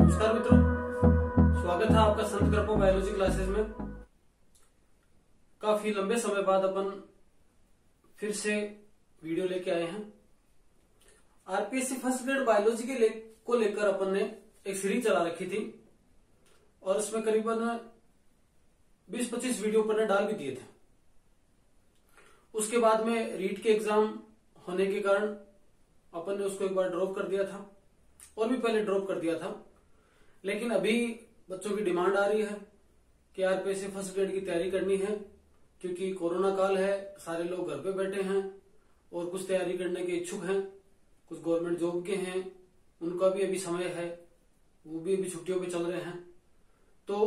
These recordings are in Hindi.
नमस्कार मित्रों, स्वागत है आपका संत कृपा बायोलॉजी क्लासेस में। काफी लंबे समय बाद अपन फिर से वीडियो लेके आए हैं। आरपीएससी फर्स्ट ग्रेड बायोलॉजी को लेकर अपन ने एक सीरीज चला रखी थी और उसमें करीबन 20-25 वीडियो अपन ने डाल भी दिए थे। उसके बाद में रीट के एग्जाम होने के कारण अपन ने उसको एक बार ड्रॉप कर दिया था और भी पहले ड्रॉप कर दिया था। लेकिन अभी बच्चों की डिमांड आ रही है कि आरपीएससी फर्स्ट ग्रेड की तैयारी करनी है, क्योंकि कोरोना काल है, सारे लोग घर पे बैठे हैं और कुछ तैयारी करने के इच्छुक हैं, कुछ गवर्नमेंट जॉब के हैं, उनका भी अभी समय है, वो भी अभी छुट्टियों पे चल रहे हैं। तो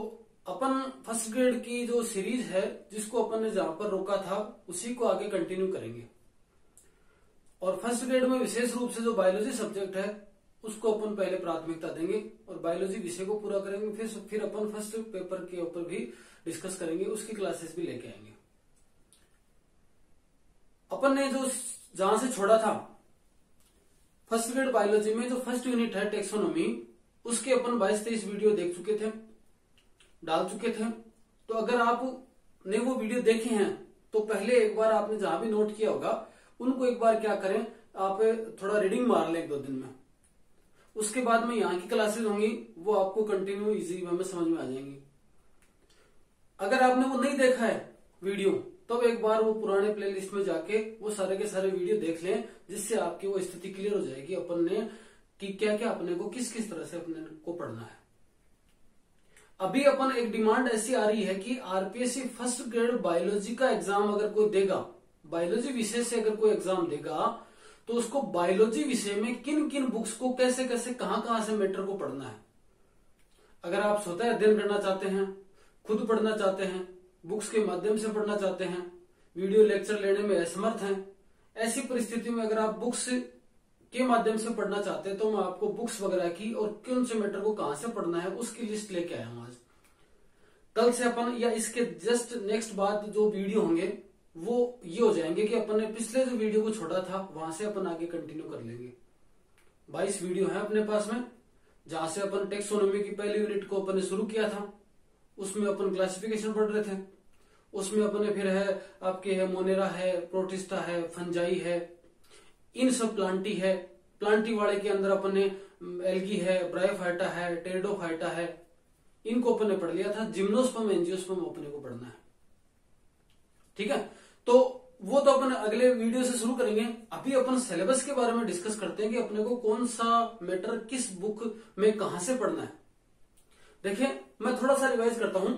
अपन फर्स्ट ग्रेड की जो सीरीज है, जिसको अपन ने जहां पर रोका था उसी को आगे कंटिन्यू करेंगे। और फर्स्ट ग्रेड में विशेष रूप से जो बायोलॉजी सब्जेक्ट है उसको अपन पहले प्राथमिकता देंगे और बायोलॉजी विषय को पूरा करेंगे। फिर अपन फर्स्ट पेपर के ऊपर भी डिस्कस करेंगे, उसकी क्लासेस भी लेके आएंगे। अपन ने जो जहां से छोड़ा था फर्स्ट ग्रेड बायोलॉजी में, जो फर्स्ट यूनिट है टेक्सोनॉमी, उसके अपन 22-23 वीडियो देख चुके थे, डाल चुके थे। तो अगर आपने वो वीडियो देखे हैं तो पहले एक बार आपने जहां भी नोट किया होगा उनको एक बार क्या करें, आप थोड़ा रीडिंग मार लें 1-2 दिन में। उसके बाद में यहाँ की क्लासेस होंगी, वो आपको कंटिन्यू इजी वे में समझ में आ जाएंगी। अगर आपने वो नहीं देखा है वीडियो, तो एक बार वो पुराने प्लेलिस्ट में जाके वो सारे के सारे वीडियो देख लें, जिससे आपकी वो स्थिति क्लियर हो जाएगी अपन ने कि क्या क्या अपने को किस किस तरह से अपने को पढ़ना है। अभी अपन एक डिमांड ऐसी आ रही है कि आरपीएससी फर्स्ट ग्रेड बायोलॉजी का एग्जाम अगर कोई देगा, बायोलॉजी विषय से अगर कोई एग्जाम देगा, तो उसको बायोलॉजी विषय में किन किन बुक्स को कैसे कैसे कहां से मैटर को पढ़ना है। अगर आप स्वतः अध्ययन करना चाहते हैं, खुद पढ़ना चाहते हैं, बुक्स के माध्यम से पढ़ना चाहते हैं, वीडियो लेक्चर लेने में असमर्थ हैं, ऐसी परिस्थिति में अगर आप बुक्स के माध्यम से पढ़ना चाहते हैं, तो मैं आपको बुक्स वगैरह की और कौन से मैटर को कहां से पढ़ना है उसकी लिस्ट लेके आया हूं आज। कल से अपन या इसके जस्ट नेक्स्ट बाद जो वीडियो होंगे वो ये हो जाएंगे कि अपन ने पिछले जो वीडियो को छोड़ा था वहां से अपन आगे कंटिन्यू कर लेंगे। 22 वीडियो है अपने पास में, जहां से अपन टेक्सोनॉमी की पहली यूनिट को अपन ने शुरू किया था। उसमें अपन क्लासिफिकेशन पढ़ रहे थे। उसमें अपन ने फिर है आपके है मोनेरा है, प्रोटिस्टा है, फंजाई है, इन सब प्लांटी है। प्लांटी वाले के अंदर अपन ने एल्गी है, ब्रायोफाइटा है, टेरिडोफाइटा है, इनको अपन ने पढ़ लिया था। जिम्नोस्पर्म एंजियोस्पर्म अपने को पढ़ना है, ठीक है। तो वो तो अपन अगले वीडियो से शुरू करेंगे। अभी अपन सिलेबस के बारे में डिस्कस करते हैं कि अपने को कौन सा मैटर किस बुक में कहां से पढ़ना है। देखिए, मैं थोड़ा सा रिवाइज करता हूं।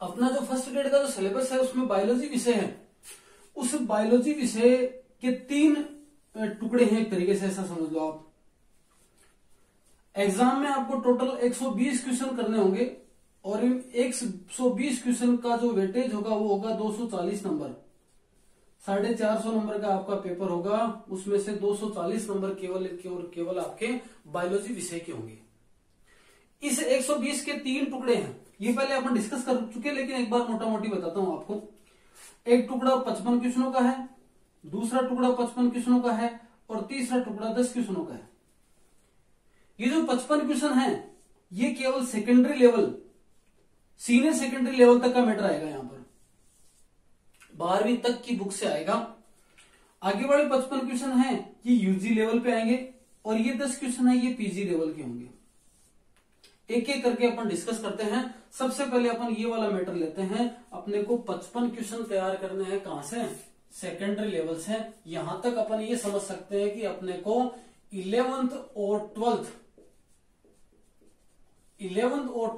अपना जो फर्स्ट ग्रेड का जो सिलेबस है उसमें बायोलॉजी विषय है। उस बायोलॉजी विषय के 3 टुकड़े हैं, एक तरीके से ऐसा समझ लो आप। एग्जाम में आपको टोटल 120 क्वेश्चन करने होंगे और 120 क्वेश्चन का जो वेटेज होगा वो होगा 240 नंबर। 450 नंबर का आपका पेपर होगा, उसमें से 240 नंबर केवल आपके बायोलॉजी विषय के होंगे। इस 120 के 3 टुकड़े हैं, ये पहले अपन डिस्कस कर चुके, लेकिन एक बार मोटा मोटी बताता हूं आपको। एक टुकड़ा 55 क्वेश्चनों का है, दूसरा टुकड़ा 55 क्वेश्चनों का है और तीसरा टुकड़ा 10 क्वेश्चनों का है। ये जो 55 क्वेश्चन है ये केवल secondary level, senior secondary level तक का मैटर आएगा। यहां पर 12वीं तक की बुक से आएगा। आगे वाले 55 क्वेश्चन हैं ये यूजी लेवल पे आएंगे और ये 10 क्वेश्चन है ये पीजी लेवल के होंगे। एक एक करके अपन डिस्कस करते हैं। सबसे पहले अपन ये वाला मैटर लेते हैं। अपने को 55 क्वेश्चन तैयार करने हैं, कहां से? सेकेंडरी लेवल से। यहां तक अपन ये समझ सकते हैं कि अपने को 11th और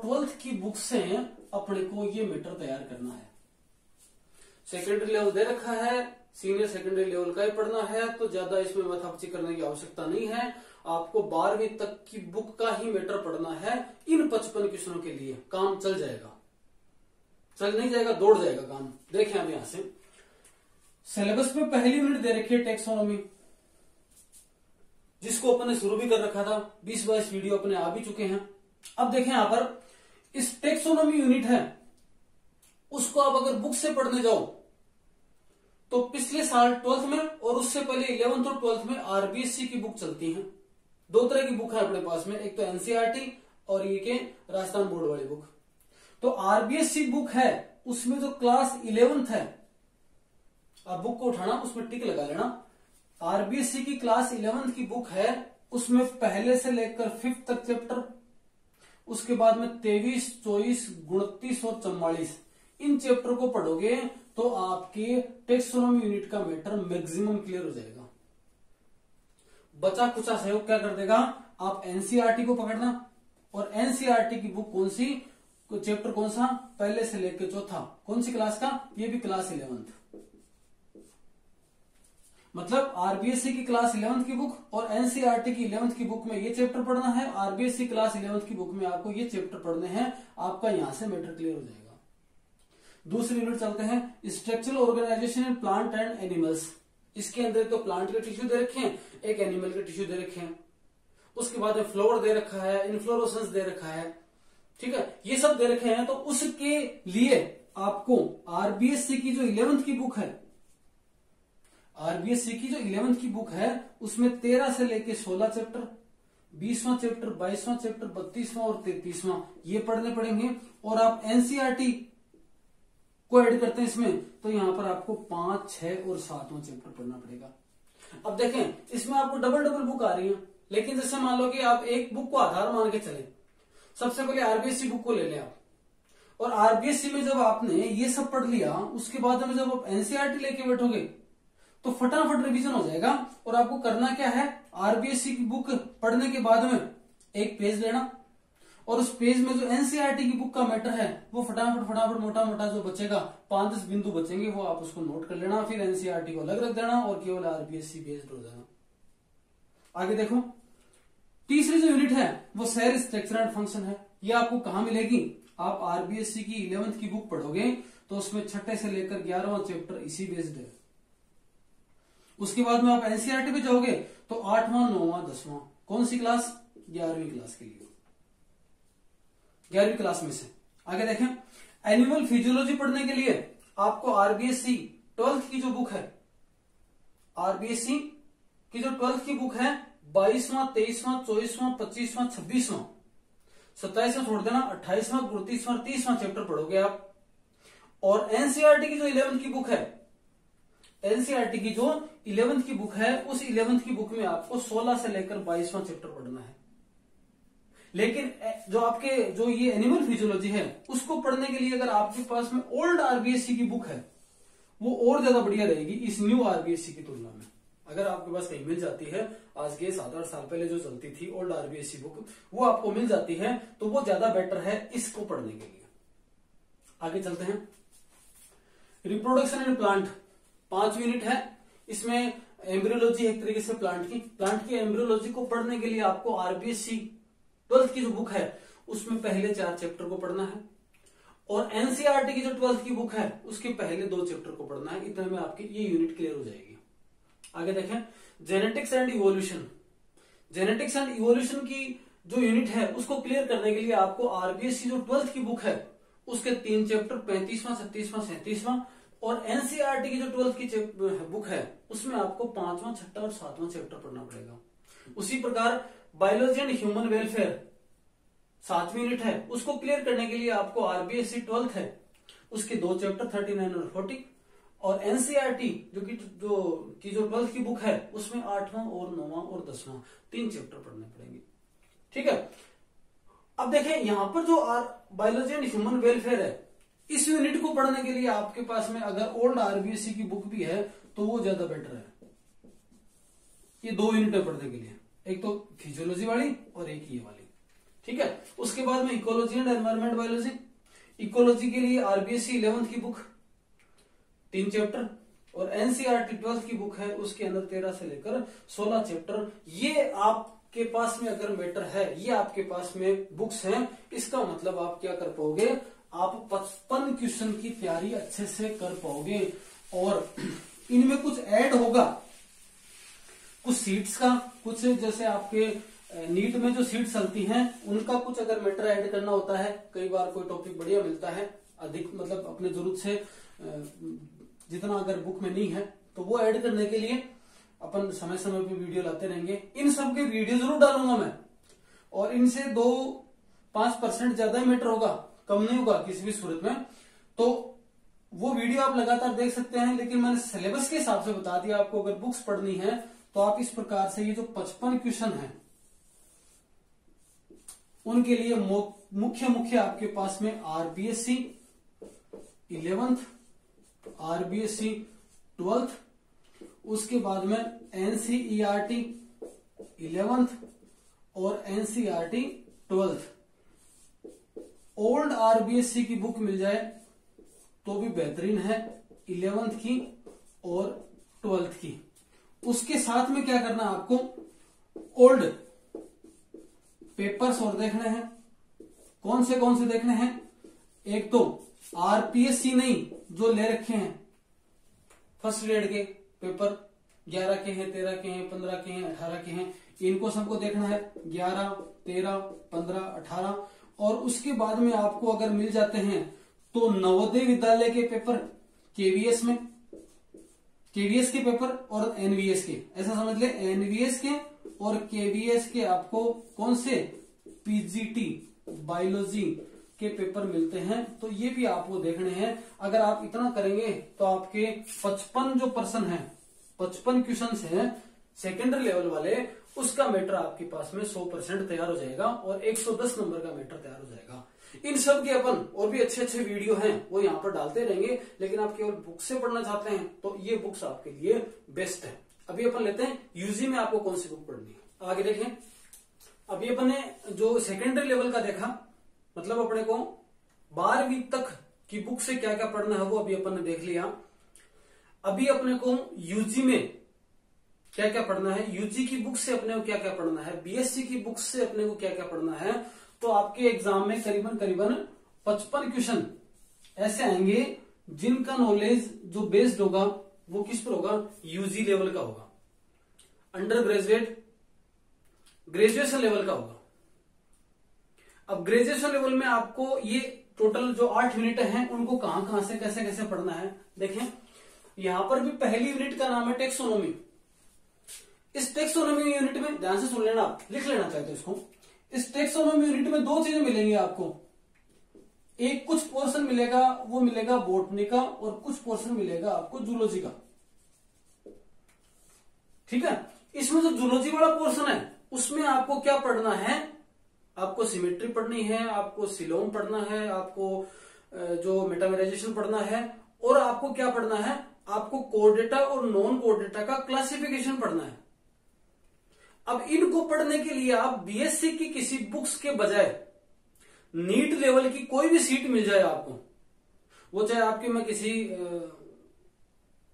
12th की बुक से अपने को ये मैटर तैयार करना है। सेकेंडरी लेवल दे रखा है, सीनियर सेकेंडरी लेवल का ही पढ़ना है, तो ज्यादा इसमें मैथमेटिक्स करने की आवश्यकता नहीं है। आपको 12वीं तक की बुक का ही मैटर पढ़ना है। इन 55 क्वेश्चनों के लिए काम चल जाएगा, चल नहीं जाएगा, दौड़ जाएगा काम। देखें अब यहां से सिलेबस में पहली यूनिट दे रखी है टेक्सोनॉमी, जिसको अपन ने शुरू भी कर रखा था। 20-22 वीडियो अपने आ भी चुके हैं। अब देखें यहां पर इस टेक्सोनॉमी यूनिट है, उसको आप अगर बुक से पढ़ने जाओ तो पिछले साल 12th में और उससे पहले 11th और 12th में आरबीएससी की बुक चलती है। दो तरह की बुक है अपने पास में, एक तो एनसीईआरटी और ये के राजस्थान बोर्ड वाली बुक। तो आरबीएससी बुक है उसमें जो क्लास 11th है, आप बुक को उठाना उसमें टिक लगा लेना, आरबीएससी की क्लास 11th की बुक है, उसमें पहले से लेकर 5th तक चैप्टर, उसके बाद में 23, 24, 29 और 44 इन चैप्टर को पढ़ोगे तो आपके टेक्सोनॉमी यूनिट का मैटर मैक्सिमम क्लियर हो जाएगा। बचा कुचा सहयोग क्या कर देगा, आप एनसीईआरटी को पकड़ना, और एनसीईआरटी की बुक कौन सी, चैप्टर कौन सा, पहले से लेकर चौथा, कौन सी क्लास का, ये भी क्लास 11th। मतलब आरबीएससी की क्लास 11th की बुक और एनसीईआरटी की 11th की बुक में ये चैप्टर पढ़ना है, आरबीएससी क्लास 11th की बुक में आपको ये चैप्टर पढ़ने हैं, आपका यहां से मैटर क्लियर हो जाएगा। दूसरी यूनिट चलते हैं, structural organisation in plant and animals. इसके अंदर तो प्लांट के टिश्यू दे रखे हैं, एक एनिमल के टिश्यू दे रखे हैं, उसके बाद में फ्लावर दे रखा है, इन्फ्लोरेसेंस दे रखा है, ठीक है, ये सब दे रखे हैं। तो उसके लिए आपको आरबीएससी की जो 11th की बुक है, आरबीएससी की जो 11th की बुक है उसमें 13 से लेके 16 चैप्टर, 20वां चैप्टर, 22वां चैप्टर, 32वां और 33वां ये पढ़ने पड़ेंगे। और आप एनसीईआरटी को ऐड करते हैं इसमें, तो यहां पर आपको 5, 6 और 7वां चैप्टर पढ़ना पड़ेगा। अब देखें इसमें आपको डबल डबल बुक आ रही है, लेकिन जैसे मान लो कि आप एक बुक को आधार मान के चले, सबसे पहले आरबीएससी बुक को ले लें आप, और आरबीएससी में जब आपने ये सब पढ़ लिया, उसके बाद में जब आप एनसीईआरटी लेके बैठोगे तो फटाफट रिवीजन हो जाएगा। और आपको करना क्या है, आरबीएससी की बुक पढ़ने के बाद में एक पेज लेना, और उस पेज में जो एनसीईआरटी की बुक का मैटर है वो फटाफट मोटा मोटा जो बचेगा 5-10 बिंदु बचेंगे, वो आप उसको नोट कर लेना, फिर एनसीईआरटी को अलग रख देना और केवल आरबीएससी बेस्ड हो जाना। आगे देखो, तीसरी जो यूनिट है वो सेल स्ट्रक्चर एंड फंक्शन है। ये आपको कहां मिलेगी, आप आरबीएससी की 11th की बुक पढ़ोगे तो उसमें 6 से लेकर 11वां चैप्टर इसी बेस्ड है। उसके बाद में आप एनसीईआरटी पे जाओगे तो 8वां, 9वां, 10वां, कौन सी क्लास, 11वीं क्लास के लिए, 11वीं क्लास में से। आगे देखें, एनिमल फिजियोलॉजी पढ़ने के लिए आपको आरबीएससी 12th की जो बुक है, आरबीएससी की जो 12th की बुक है 22वां, 23वां, 24वां, 25वां, 26वां, 27वां छोड़ देना, 28वां, 29वां, 30वां चैप्टर पढ़ोगे आप। और एनसीईआरटी की जो 11th की बुक है, एनसीईआरटी की जो 11th की बुक है, उस 11th की बुक में आपको 16 से लेकर 22वां चैप्टर पढ़ना है। लेकिन जो आपके जो ये एनिमल फिजियोलॉजी है उसको पढ़ने के लिए अगर आपके पास में ओल्ड आरबीएससी की बुक है वो और ज्यादा बढ़िया रहेगी इस न्यू आरबीएससी की तुलना में। अगर आपके पास कहीं मिल जाती है, आज के 7-8 साल पहले जो चलती थी ओल्ड आरबीएससी बुक, वो आपको मिल जाती है तो वो ज्यादा बेटर है इसको पढ़ने के लिए। आगे चलते हैं, रिप्रोडक्शन एंड प्लांट 5 यूनिट है। इसमें एम्ब्रियोलॉजी एक तरीके से प्लांट की एम्ब्रियोलॉजी को पढ़ने के लिए आपको आरबीएससी 12th की जो बुक है उसमें पहले 4 चैप्टर को पढ़ना है, और एनसीईआरटी की जो 12th की बुक है उसके पहले 2 चैप्टर को पढ़ना है। इतने में आपकी ये यूनिट क्लियर हो जाएगी। आगे देखें, genetics and evolution. Genetics and evolution की जो यूनिट है उसको क्लियर करने के लिए आपको आरबीएससी जो 12th की बुक है उसके 3 चैप्टर 35वां, 36वां, 37वां, और एनसीईआरटी की जो 12th की बुक है उसमें आपको 5वां, 6वां और 7वां चैप्टर पढ़ना पड़ेगा। उसी प्रकार बायोलॉजी एंड ह्यूमन वेलफेयर 7वीं यूनिट है, उसको क्लियर करने के लिए आपको आरबीएससी 12th है उसके 2 चैप्टर 39 और 40, और एनसीईआरटी जो 12th की बुक है उसमें 8वां और 9वां और 10वां 3 चैप्टर पढ़ने पड़ेंगे। ठीक है, अब देखें यहां पर जो बायोलॉजी एंड ह्यूमन वेलफेयर है इस यूनिट को पढ़ने के लिए आपके पास में अगर ओल्ड आरबीएससी की बुक भी है तो वो ज्यादा बेटर है। ये 2 यूनिटें पढ़ने के लिए, एक तो फिजियोलॉजी वाली और एक ये वाली। ठीक है, उसके बाद में ecology and environment biology. Ecology के लिए आरबीएससी 11th की बुक 3 चैप्टर, और एनसीईआरटी 12th की बुक है उसके अंदर 13 से लेकर 16 चैप्टर। ये आपके पास में अगर मैटर है, ये आपके पास में बुक्स हैं, इसका मतलब आप क्या कर पाओगे, आप 55 क्वेश्चन की तैयारी अच्छे से कर पाओगे। और इनमें कुछ ऐड होगा, कुछ सीट्स का, कुछ जैसे आपके नीट में जो सीट्स चलती हैं उनका कुछ अगर मैटर ऐड करना होता है, कई बार कोई टॉपिक बढ़िया मिलता है अधिक, मतलब अपने जरूरत से जितना अगर बुक में नहीं है तो वो ऐड करने के लिए अपन समय समय पे वीडियो लाते रहेंगे। इन सब के वीडियो जरूर डालूंगा मैं, और इनसे 2-5% ज्यादा ही मैटर होगा, कम नहीं होगा किसी भी सूरत में। तो वो वीडियो आप लगातार देख सकते हैं, लेकिन मैंने सिलेबस के हिसाब से बता दिया आपको। अगर बुक्स पढ़नी है तो आप इस प्रकार से ये जो 55 क्वेश्चन है उनके लिए मुख्य आपके पास में आरबीएससी 11th, आरबीएससी 12th, उसके बाद में एनसीईआरटी 11th और एनसीईआरटी 12th। ओल्ड आरबीएससी की बुक मिल जाए तो भी बेहतरीन है, 11th की और 12th की। उसके साथ में क्या करना है आपको, ओल्ड पेपर्स और देखने हैं। कौन से देखने हैं, एक तो आरपीएससी नहीं जो ले रखे हैं फर्स्ट ग्रेड के पेपर, 11 के हैं, 13 के हैं, 15 के हैं, 18 के हैं, इनको सबको देखना है, 11, 13, 15, 18। और उसके बाद में आपको अगर मिल जाते हैं तो नवोदय विद्यालय के पेपर, केवीएस में, केवीएस के पेपर और एनवीएस के, ऐसा समझ ले, एनवीएस के और केवीएस के आपको कौन से, पीजीटी बायोलॉजी के पेपर मिलते हैं। तो ये भी आपको देखने हैं। अगर आप इतना करेंगे तो आपके 55 जो पर्सन है, 55 क्वेश्चन हैं सेकेंडरी लेवल वाले, उसका मैटर आपके पास में 100% तैयार हो जाएगा और 110 नंबर का मैटर तैयार हो जाएगा। इन सब के अपन और भी अच्छे वीडियो हैं वो यहाँ पर डालते रहेंगे, लेकिन आप केवल बुक से पढ़ना चाहते हैं तो ये बुक्स आपके लिए बेस्ट है। अभी अपन लेते हैं यूजी में आपको कौन सी बुक पढ़नी है। आगे देखें, अभी अपन ने जो सेकेंडरी लेवल का देखा, मतलब अपने को 12वीं तक की बुक से क्या क्या पढ़ना है वो अभी अपन ने देख लिया। अभी अपने को यूजी में क्या क्या पढ़ना है, यूजी की बुक से अपने को क्या क्या पढ़ना है, बीएससी की बुक से अपने को क्या क्या पढ़ना है। तो आपके एग्जाम में करीबन 55 क्वेश्चन ऐसे आएंगे जिनका नॉलेज जो बेस्ड होगा वो किस पर होगा, यूजी लेवल का होगा, अंडर ग्रेजुएट ग्रेजुएशन लेवल का होगा। अब ग्रेजुएशन लेवल में आपको ये टोटल जो 8 यूनिट हैं उनको कहां से कैसे कैसे पढ़ना है देखें। यहां पर भी पहली यूनिट का नाम है टेक्सोनोमी। इस टेक्सोनोमी यूनिट में ध्यान से सुन लेना, आप लिख लेना चाहते हो इसको। इस टेक्सोनोमी यूनिट में 2 चीजें मिलेंगी आपको। एक कुछ पोर्शन मिलेगा वो मिलेगा बॉटनी का, और कुछ पोर्शन मिलेगा आपको जूलॉजी का। ठीक है, इसमें जो जूलॉजी वाला पोर्शन है उसमें आपको क्या पढ़ना है, आपको सिमेट्री पढ़नी है, आपको सिलोम पढ़ना है, आपको जो मेटामेराइजेशन पढ़ना है, और आपको क्या पढ़ना है, आपको कोडेटा और नॉन कोडेटा का क्लासिफिकेशन पढ़ना है। अब इनको पढ़ने के लिए आप बीएससी की किसी बुक्स के बजाय नीट लेवल की कोई भी सीट मिल जाए आपको, वो चाहे आपके, मैं किसी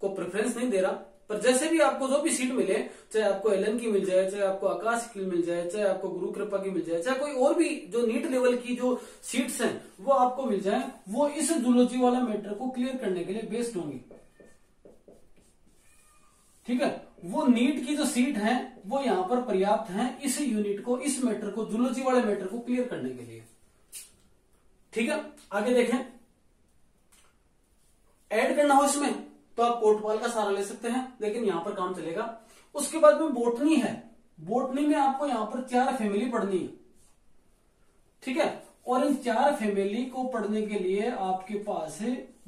को प्रेफरेंस नहीं दे रहा, पर जैसे भी आपको जो भी सीट मिले, चाहे आपको एलन की मिल जाए, चाहे आपको आकाश की मिल जाए, चाहे आपको गुरु कृपा की मिल जाए, चाहे कोई और भी जो नीट लेवल की जो सीट्स हैं वो आपको मिल जाए, वो इस जूलॉजी वाला मैटर को क्लियर करने के लिए बेस्ड होंगी। ठीक है, वो नीट की जो सीट है वो यहां पर पर्याप्त है इस यूनिट को, इस मैटर को, जूलॉजी वाले मैटर को क्लियर करने के लिए। ठीक है, आगे देखें, ऐड करना हो इसमें तो आप कोटवाल का सहारा ले सकते हैं, लेकिन यहां पर काम चलेगा। उसके बाद में बोटनी है। बोटनी में आपको यहां पर 4 फैमिली पढ़नी है। ठीक है, और इन 4 फैमिली को पढ़ने के लिए आपके पास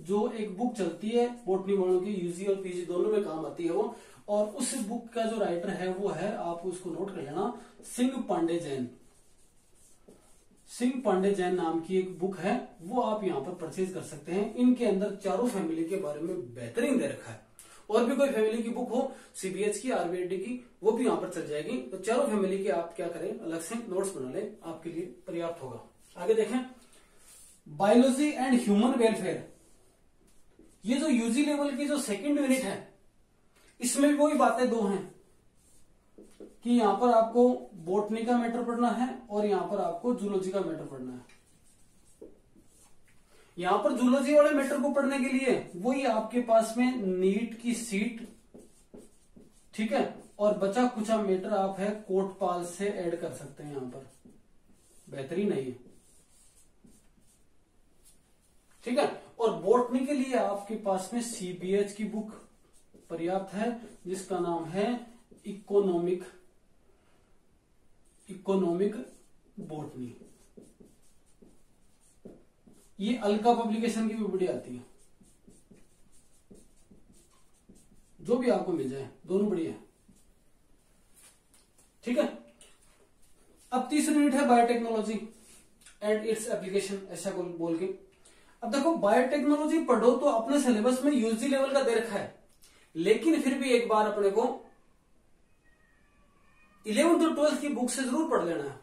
जो एक बुक चलती है बोटनी वालों की, यूजी और पीजी दोनों में काम आती है वो, और उस बुक का जो राइटर है वो है, आप उसको नोट कर लेना, सिंह पांडे जैन। सिंह पांडे जैन नाम की एक बुक है, वो आप यहां पर परचेज कर सकते हैं। इनके अंदर चारों फैमिली के बारे में बेहतरीन दे रखा है। और भी कोई फैमिली की बुक हो, सीबीएच की, आरबीआईडी की, वो भी यहां पर चल जाएगी। तो चारों फैमिली के आप क्या करें, अलग से नोट्स बना लें, आपके लिए पर्याप्त होगा। आगे देखें, बायोलॉजी एंड ह्यूमन वेलफेयर। ये जो यूजी लेवल की जो सेकेंड यूनिट है, इसमें भी वही बातें 2 हैं कि यहां पर आपको बोटनी का मैटर पढ़ना है और यहां पर आपको जूलॉजी का मैटर पढ़ना है। यहां पर जूलॉजी वाले मैटर को पढ़ने के लिए वही आपके पास में नीट की सीट, ठीक है, और बचा कुचा मैटर आप है कोटपाल से ऐड कर सकते हैं। यहां पर बेहतरीन है ये। ठीक है, और बोटनी के लिए आपके पास में सीबीएच की बुक, पर्याप्त है, जिसका नाम है इकोनॉमिक बॉटनी। ये अलका पब्लिकेशन की भी बढ़िया आती है, जो भी आपको मिल जाए, दोनों बढ़िया है। ठीक है। अब तीसरी यूनिट है बायोटेक्नोलॉजी एंड इट्स एप्लीकेशन, ऐसा बोल के। अब देखो बायोटेक्नोलॉजी पढ़ो तो अपने सिलेबस में यूजी लेवल का दे रखा है, लेकिन फिर भी एक बार अपने को 11th और 12th की बुक से जरूर पढ़ लेना है।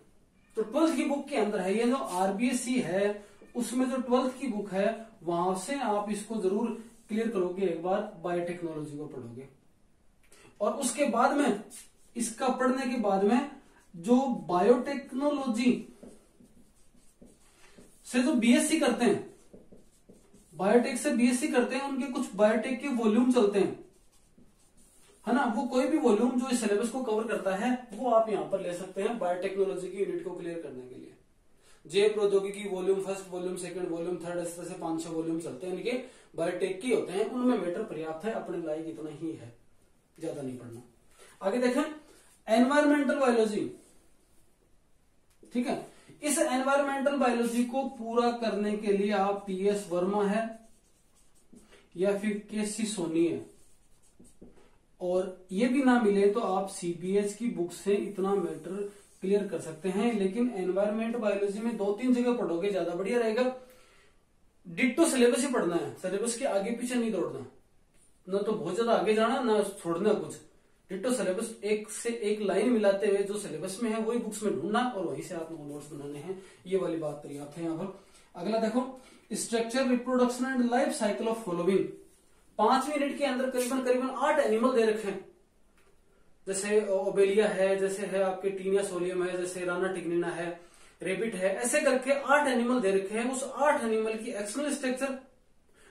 तो 12th की बुक के अंदर है ये जो आरबीएससी है, उसमें जो 12th की बुक है वहां से आप इसको जरूर क्लियर करोगे, एक बार बायोटेक्नोलॉजी को पढ़ोगे। और उसके बाद में, इसका पढ़ने के बाद में, जो बायोटेक्नोलॉजी से जो बीएससी करते हैं, बायोटेक से बीएससी करते हैं, उनके कुछ बायोटेक के वॉल्यूम चलते हैं, है ना। वो कोई भी वॉल्यूम जो इस सिलेबस को कवर करता है वो आप यहां पर ले सकते हैं बायोटेक्नोलॉजी की यूनिट को क्लियर करने के लिए। जैव प्रौद्योगिकी volume first, volume second, volume third, इस तरह से 5-6 वॉल्यूम चलते हैं, इनके बायोटेक के होते हैं। उनमें मैटर पर्याप्त है, अपने लायक इतना ही है, ज्यादा नहीं पढ़ना। आगे देखें एनवायरमेंटल बायोलॉजी। ठीक है। इस एनवायरमेंटल बायोलॉजी को पूरा करने के लिए आप पीएस वर्मा है या फिर केसी सोनी है, और ये भी ना मिले तो आप सीबीएच की बुक से इतना मैटर क्लियर कर सकते हैं। लेकिन एनवायरमेंट बायोलॉजी में 2-3 जगह पढ़ोगे, ज्यादा बढ़िया रहेगा। डिट्टो सिलेबस ही पढ़ना है, सिलेबस के आगे पीछे नहीं दौड़ना, ना तो बहुत ज्यादा आगे जाना, ना छोड़ना कुछ। डिट्टो सिलेबस एक से एक लाइन मिलाते हुए जो सिलेबस में है वही बुक्स में ढूंढना और वहीं से आपको नोट्स बनाने हैं। ये वाली बात पर्याप्त है यहाँ पर। अगला देखो structure, reproduction and life cycle of following. 5 minute के अंदर करीबन 8 एनिमल दे रखे हैं, जैसे ओबेलिया है, जैसे है आपके टीनिया सोलियम है, जैसे राना टिग्निना है, रेबिट है, ऐसे करके 8 एनिमल दे रखे हैं। उस 8 एनिमल की एक्सटर्नल स्ट्रक्चर,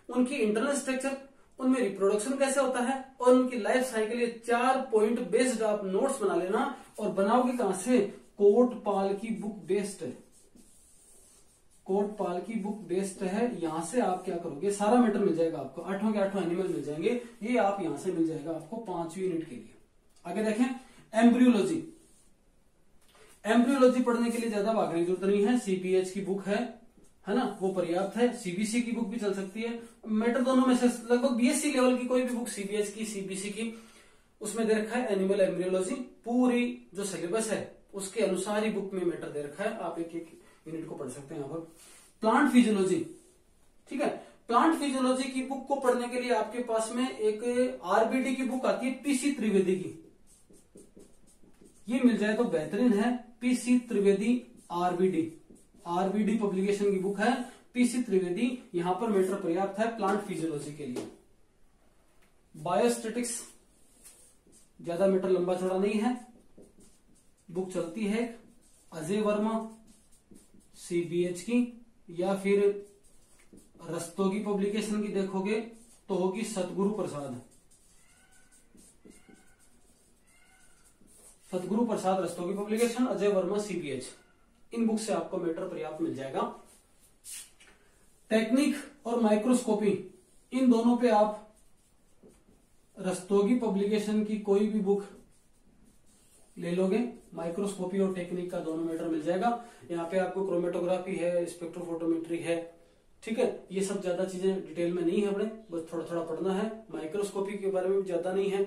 उनकी इंटरनल स्ट्रक्चर, उनमें रिप्रोडक्शन कैसे होता है और उनकी लाइफ साइकिल, ये 4 पॉइंट बेस्ड आप नोट्स बना लेना। और बनाओगे कहां से? कोटपाल की बुक बेस्ड है, कोटपाल की बुक बेस्ड है। यहां से आप क्या करोगे, सारा मैटर मिल जाएगा आपको, 8 के 8 एनिमल मिल जाएंगे, ये आप यहां से मिल जाएगा आपको 5वीं यूनिट के लिए। आगे देखें एम्ब्रियोलॉजी। एम्ब्रियोलॉजी पढ़ने के लिए ज्यादा भागने की जरूरत नहीं है, सीपीएच की बुक है ना, वो पर्याप्त है। सीबीसी की बुक भी चल सकती है, मैटर दोनों में से लगभग बीएससी लेवल की कोई भी बुक, सीबीएच की, सीबीसी की, उसमें दे रखा है एनिमल एम्ब्रियोलॉजी। पूरी जो सिलेबस है उसके अनुसार ही बुक में मैटर दे रखा है, आप एक यूनिट को पढ़ सकते हैं यहाँ पर। प्लांट फिजियोलॉजी, ठीक है, प्लांट फिजियोलॉजी की बुक को पढ़ने के लिए आपके पास में एक आरबीडी की बुक आती है, पीसी त्रिवेदी की, ये मिल जाए तो बेहतरीन है। पीसी त्रिवेदी आरबीडी पब्लिकेशन की बुक है, पीसी त्रिवेदी। यहां पर मैटर पर्याप्त है प्लांट फिजियोलॉजी के लिए। बायोस्टेटिक्स ज्यादा मैटर लंबा चौड़ा नहीं है, बुक चलती है अजय वर्मा सीबीएच की, या फिर रस्तोगी पब्लिकेशन की देखोगे तो होगी सतगुरु प्रसाद रस्तोगी पब्लिकेशन, अजय वर्मा सीबीएच। इन बुक से आपको मैटर पर्याप्त मिल जाएगा। टेक्निक और माइक्रोस्कोपी, इन दोनों पे आप रस्तोगी पब्लिकेशन की कोई भी बुक ले लोगे, माइक्रोस्कोपी और टेक्निक का दोनों मैटर मिल जाएगा। यहाँ पे आपको क्रोमेटोग्राफी है, स्पेक्ट्रोफोटोमेट्री है, ठीक है, ये सब ज्यादा चीजें डिटेल में नहीं है अपने, बस थोड़ा थोड़ा पढ़ना है। माइक्रोस्कोपी के बारे में भी ज्यादा नहीं है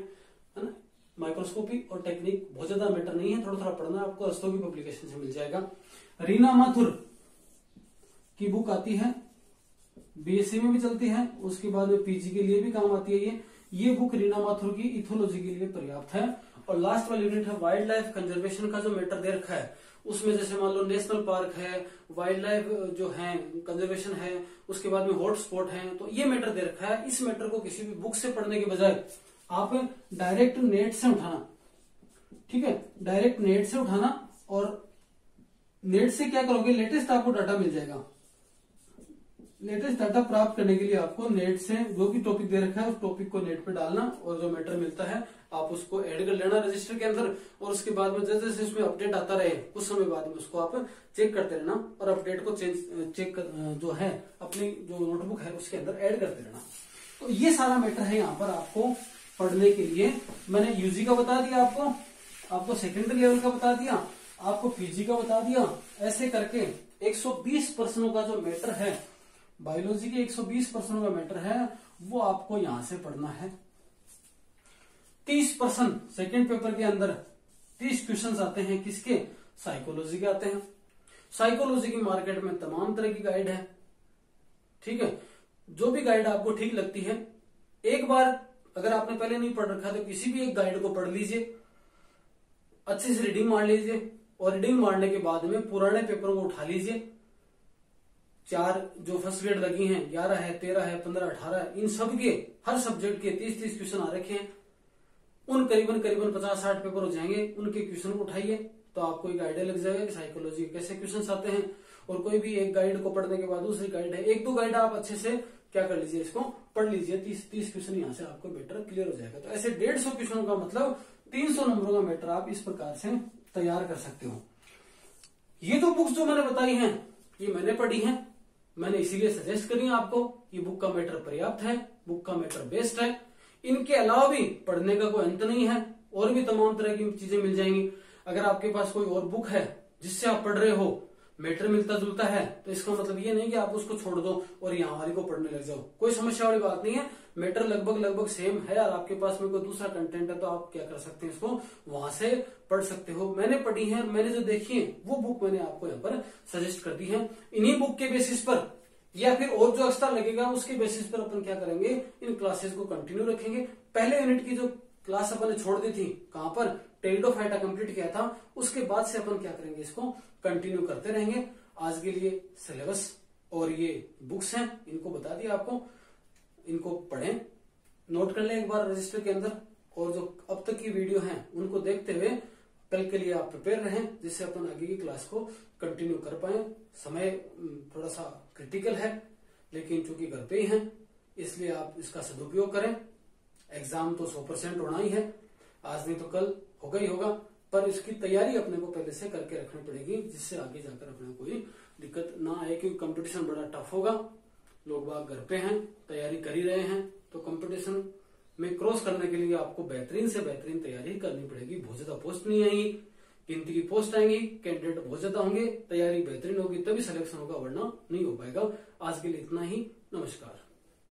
ना, माइक्रोस्कोपी और टेक्निक बहुत ज्यादा मैटर नहीं है, थोड़ा थोड़ा पढ़ना आपको रस्तोगी पब्लिकेशन से मिल जाएगा। रीना माथुर की बुक आती है, बीएससी में भी चलती है, उसके बाद में पीजी के लिए भी काम आती है। ये बुक रीना माथुर की इथोलॉजी के लिए पर्याप्त है। और लास्ट वाली यूनिट है वाइल्ड लाइफ कंजर्वेशन का जो मैटर दे रखा है, उसमें जैसे मान लो नेशनल पार्क है, वाइल्ड लाइफ जो है कंजर्वेशन है, उसके बाद में हॉट स्पॉट है, तो ये मैटर दे रखा है। इस मैटर को किसी भी बुक से पढ़ने के बजाय आप डायरेक्ट नेट से उठाना, ठीक है, डायरेक्ट नेट से उठाना, और नेट से क्या करोगे, लेटेस्ट आपको डाटा मिल जाएगा। लेटेस्ट डाटा प्राप्त करने के लिए आपको नेट से जो भी टॉपिक दे रखा है उस टॉपिक को नेट पे डालना, और जो मैटर मिलता है आप उसको ऐड कर लेना रजिस्टर के अंदर, और उसके बाद में जैसे जैसे उसमें अपडेट आता रहे कुछ समय बाद में उसको आप चेक करते रहना, और अपडेट को चेक जो है अपनी जो नोटबुक है उसके अंदर ऐड करते रहना। तो ये सारा मैटर है यहाँ पर आपको पढ़ने के लिए मैंने यूजी का बता दिया, आपको सेकेंडरी लेवल का बता दिया, आपको पीजी का बता दिया। ऐसे करके 120 प्रश्नों का जो मैटर है, बायोलॉजी के 120 प्रश्नों का मैटर है, वो आपको यहां से पढ़ना है। 30 प्रश्न सेकेंड पेपर के अंदर 30 क्वेश्चन आते हैं, किसके? साइकोलॉजी के आते हैं। साइकोलॉजी की मार्केट में तमाम तरह की गाइड है, ठीक है। जो भी गाइड आपको ठीक लगती है, एक बार अगर आपने पहले नहीं पढ़ रखा तो किसी भी एक गाइड को पढ़ लीजिए, अच्छे से रीडिंग मार लीजिए, और रीडिंग मारने के बाद में पुराने पेपरों को उठा लीजिए। 4 जो फर्स्ट ग्रेड लगी हैं, 11 है, 13 है, 15, 18 है, इन सब के हर सब्जेक्ट के 30-30 क्वेश्चन आ रखे हैं। उन करीबन 50-60 पेपर हो जाएंगे, उनके क्वेश्चन को उठाइए तो आपको एक आइडिया लग जाएगा कि साइकोलॉजी के कैसे क्वेश्चन आते हैं। और कोई भी एक गाइड को पढ़ने के बाद दूसरी गाइड है, 1-2 गाइड आप अच्छे से क्या कर लीजिए, इसको पढ़ लीजिए। 30 क्वेश्चन यहाँ से आपको बेटर क्लियर हो जाएगा। तो ऐसे 150 क्वेश्चन का मतलब 300 नंबरों का मैटर आप इस प्रकार से तैयार कर सकते हो। ये तो बुक्स जो मैंने बताई हैं, ये मैंने पढ़ी हैं, मैंने इसीलिए सजेस्ट करी आपको। ये बुक का मैटर पर्याप्त है, बुक का मैटर बेस्ट है। इनके अलावा भी पढ़ने का कोई अंत नहीं है, और भी तमाम तरह की चीजें मिल जाएंगी। अगर आपके पास कोई और बुक है जिससे आप पढ़ रहे हो, मैटर मिलता जुलता है, तो इसका मतलब ये नहीं कि आप उसको छोड़ दो और यहाँ वाली को पढ़ने लग जाओ। कोई समस्या वाली बात नहीं है, मैटर लगभग सेम है। और आपके पास में कोई दूसरा कंटेंट है तो आप क्या कर सकते हैं, इसको वहां से पढ़ सकते हो। मैंने पढ़ी है, मैंने जो देखी है वो बुक मैंने आपको यहाँ पर सजेस्ट कर दी है। इन्हीं बुक के बेसिस पर या फिर और जो एक्स्ट्रा लगेगा उसके बेसिस पर अपन क्या करेंगे, इन क्लासेस को कंटिन्यू रखेंगे। पहले यूनिट की जो क्लास अपन ने छोड़ दी थी, कहां पर, टेरिडोफाइटा कंप्लीट किया था, उसके बाद से अपन क्या करेंगे, इसको कंटिन्यू करते रहेंगे। आज के लिए सिलेबस और ये बुक्स हैं, इनको बता दिया आपको, इनको पढ़ें, नोट कर लें एक बार रजिस्टर के अंदर, और जो अब तक की वीडियो हैं उनको देखते हुए कल के लिए आप प्रिपेयर रहें, जिससे अपन आगे की क्लास को कंटिन्यू कर पाए। समय थोड़ा सा क्रिटिकल है, लेकिन चूंकि घर पे ही हैं इसलिए आप इसका सदुपयोग करें। एग्जाम तो 100% होना ही है, आज नहीं तो कल होगा ही होगा, पर इसकी तैयारी अपने को पहले से करके रखनी पड़ेगी, जिससे आगे जाकर अपने कोई दिक्कत ना आए। क्योंकि कंपटीशन बड़ा टफ होगा, लोग बाग घर पे हैं, तैयारी कर ही रहे हैं, तो कंपटीशन में क्रॉस करने के लिए आपको बेहतरीन से बेहतरीन तैयारी करनी पड़ेगी। बहुत ज्यादा पोस्ट नहीं आएंगी, गिनती की पोस्ट आएंगी, कैंडिडेट बहुत ज्यादा होंगे, तैयारी बेहतरीन होगी तभी सिलेक्शन होगा, वरना नहीं हो पाएगा। आज के लिए इतना ही, नमस्कार।